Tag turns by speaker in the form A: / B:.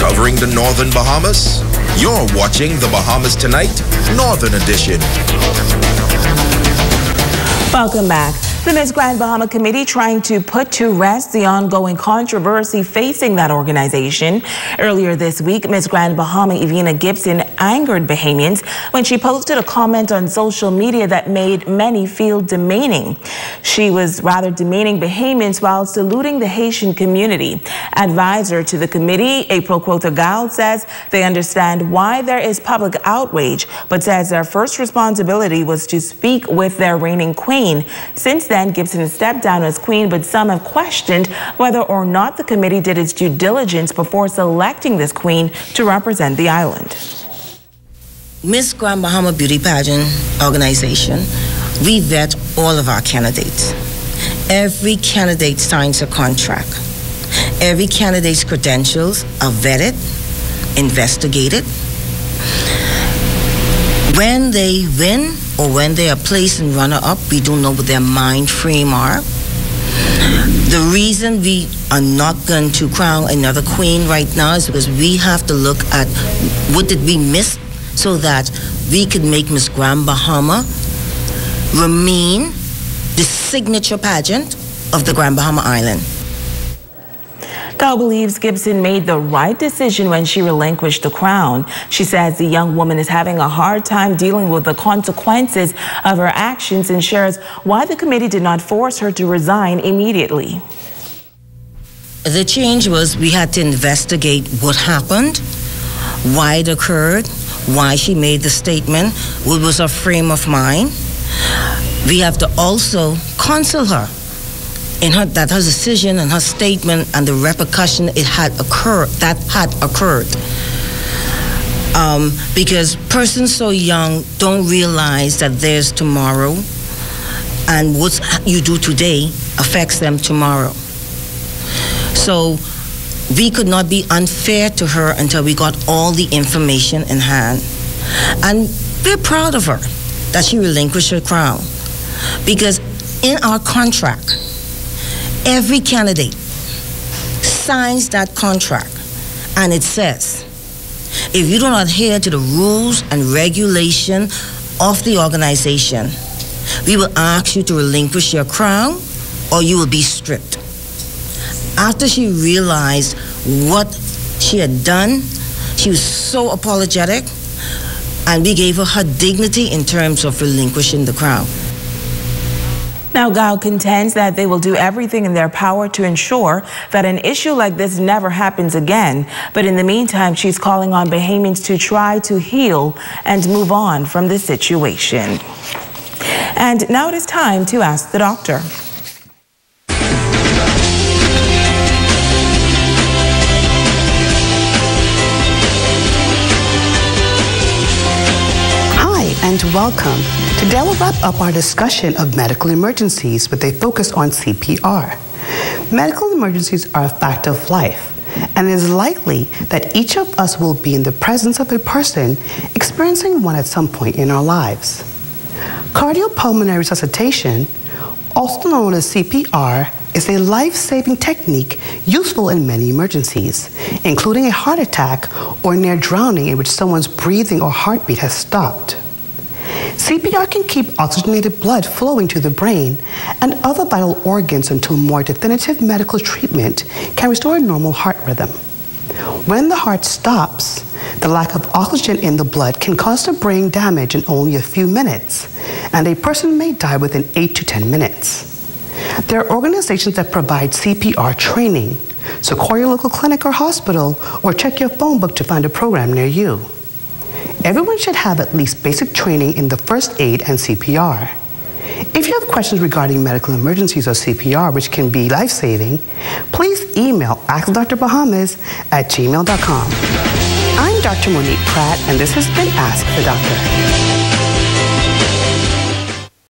A: covering the Northern Bahamas? You're watching the Bahamas Tonight, Northern Edition.
B: Welcome back. The Miss Grand Bahama Committee trying to put to rest the ongoing controversy facing that organization. Earlier this week, Miss Grand Bahama Evina Gibson angered Bahamians when she posted a comment on social media that made many feel demeaning. She was rather demeaning Bahamians while saluting the Haitian community. Advisor to the committee, April Quotha-Gal, says they understand why there is public outrage, but says their first responsibility was to speak with their reigning queen. Since then, Gibson has stepped down as queen, but some have questioned whether or not the committee did its due diligence before selecting this queen to represent the island.
C: Miss Grand Bahama Beauty Pageant organization, we vet all of our candidates. Every candidate signs a contract. Every candidate's credentials are vetted, investigated. When they win or when they are placed in runner-up, we don't know what their mind frame are. The reason we are not going to crown another queen right now is because we have to look at what did we miss so that we can make Miss Grand Bahama remain the signature pageant of the Grand Bahama Island.
B: Gal believes Gibson made the right decision when she relinquished the crown. She says the young woman is having a hard time dealing with the consequences of her actions and shares why the committee did not force her to resign immediately.
C: The change was we had to investigate what happened, why it occurred, why she made the statement, what was her frame of mind. We have to also counsel her in her decision and her statement and the repercussion it had occurred, because persons so young don't realize that there's tomorrow, and what you do today affects them tomorrow. So we could not be unfair to her until we got all the information in hand. And we're proud of her that she relinquished her crown, because in our contract, every candidate signs that contract, and it says, if you do not adhere to the rules and regulation of the organization, we will ask you to relinquish your crown or you will be stripped. After she realized what she had done, she was so apologetic, and we gave her her dignity in terms of relinquishing the crown.
B: Now, Gal contends that they will do everything in their power to ensure that an issue like this never happens again. But in the meantime, she's calling on Bahamians to try to heal and move on from this situation. And now it is time to ask the doctor.
D: And welcome. Today we'll wrap up our discussion of medical emergencies with a focus on CPR. Medical emergencies are a fact of life, and it is likely that each of us will be in the presence of a person experiencing one at some point in our lives. Cardiopulmonary resuscitation, also known as CPR, is a life-saving technique useful in many emergencies, including a heart attack or near drowning in which someone's breathing or heartbeat has stopped. CPR can keep oxygenated blood flowing to the brain and other vital organs until more definitive medical treatment can restore a normal heart rhythm. When the heart stops, the lack of oxygen in the blood can cause the brain damage in only a few minutes, and a person may die within 8 to 10 minutes. There are organizations that provide CPR training, so call your local clinic or hospital or check your phone book to find a program near you. Everyone should have at least basic training in the first aid and CPR. If you have questions regarding medical emergencies or CPR, which can be life-saving, please email AskDrBahamas@gmail.com. I'm Dr. Monique Pratt, and this has been Ask the Doctor.